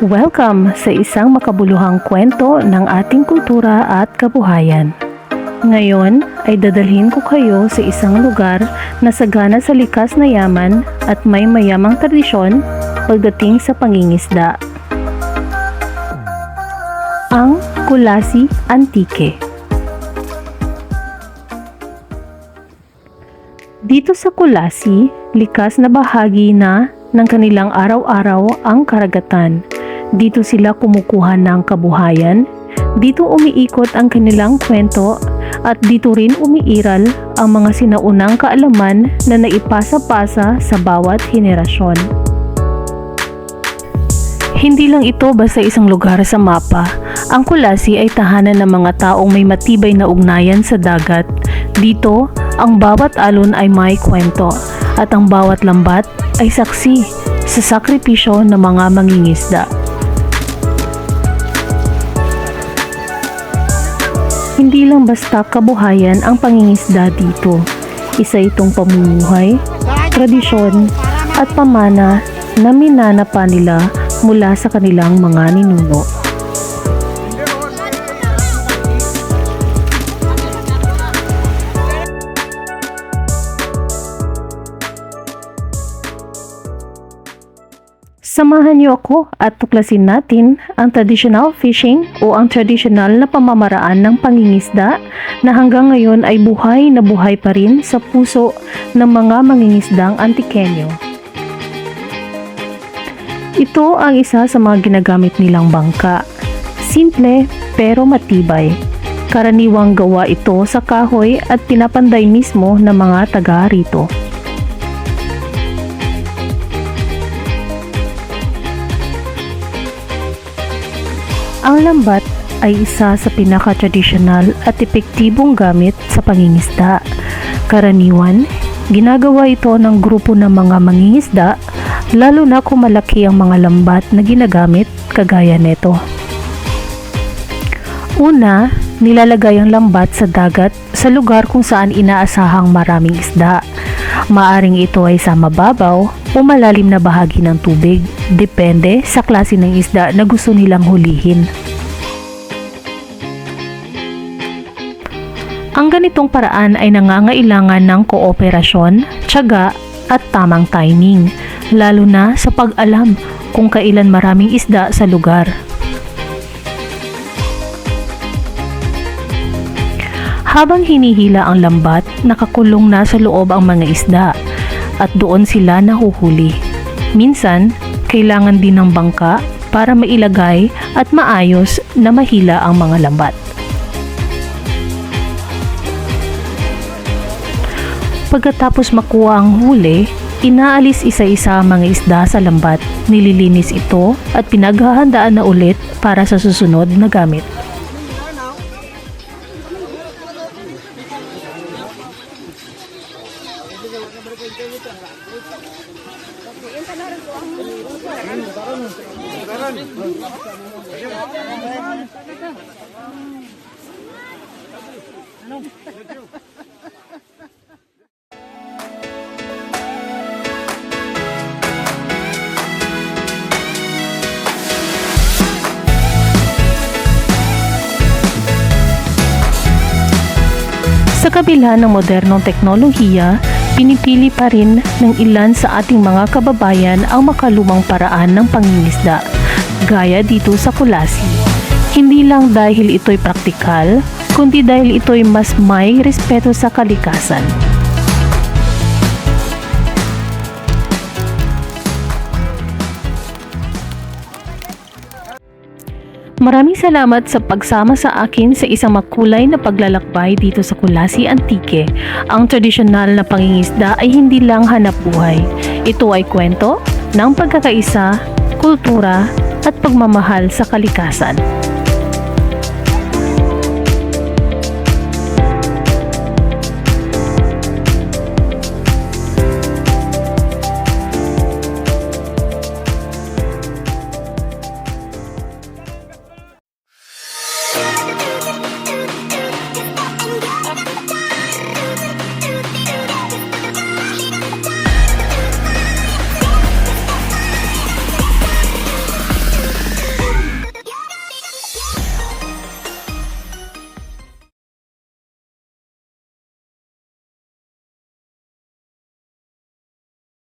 Welcome sa isang makabuluhang kwento ng ating kultura at kabuhayan. Ngayon ay dadalhin ko kayo sa isang lugar na sagana sa likas na yaman at may mayamang tradisyon pagdating sa pangingisda. Ang Kulasi Antique. Dito sa Kulasi, likas na bahagi na ng kanilang araw-araw ang karagatan. Dito sila kumukuha ng kabuhayan, dito umiikot ang kanilang kwento at dito rin umiiral ang mga sinaunang kaalaman na naipasa-pasa sa bawat henerasyon. Hindi lang ito basta isang lugar sa mapa. Ang Kulasi ay tahanan ng mga taong may matibay na ugnayan sa dagat. Dito, ang bawat alon ay may kwento at ang bawat lambat ay saksi sa sakripisyo ng mga mangingisda. Hindi lang basta kabuhayan ang pangingisda dito. Isa itong pamumuhay, tradisyon at pamana na minana pa nila mula sa kanilang mga ninuno. Samahan niyo ako at tuklasin natin ang traditional fishing o ang traditional na pamamaraan ng pangingisda na hanggang ngayon ay buhay na buhay pa rin sa puso ng mga mangingisdang Antiqueño. Ito ang isa sa mga ginagamit nilang bangka. Simple pero matibay. Karaniwang gawa ito sa kahoy at pinapanday mismo ng mga taga rito. Ang lambat ay isa sa pinaka-tradisyonal at epektibong gamit sa pangingisda. Karaniwan, ginagawa ito ng grupo ng mga mangingisda, lalo na kung malaki ang mga lambat na ginagamit kagaya nito. Una, nilalagay ang lambat sa dagat sa lugar kung saan inaasahang maraming isda. Maaring ito ay sa mababaw o malalim na bahagi ng tubig, depende sa klase ng isda na gusto nilang hulihin. Ang ganitong paraan ay nangangailangan ng kooperasyon, tiyaga at tamang timing, lalo na sa pag-alam kung kailan maraming isda sa lugar. Habang hinihila ang lambat, nakakulong na sa loob ang mga isda at doon sila nahuhuli. Minsan, kailangan din ng bangka para mailagay at maayos na mahila ang mga lambat. Pagkatapos makuha ang huli, inaalis isa-isa ang mga isda sa lambat, nililinis ito at pinaghahandaan na ulit para sa susunod na gamit. Sa kabila ng modernong teknolohiya, pinipili pa rin ng ilan sa ating mga kababayan ang makalumang paraan ng pangingisda, gaya dito sa Kulasi. Hindi lang dahil ito'y praktikal, kundi dahil ito'y mas may respeto sa kalikasan. Maraming salamat sa pagsama sa akin sa isang makulay na paglalakbay dito sa Kulasi Antique. Ang tradisyonal na pangingisda ay hindi lang hanap buhay. Ito ay kwento ng pagkakaisa, kultura at pagmamahal sa kalikasan.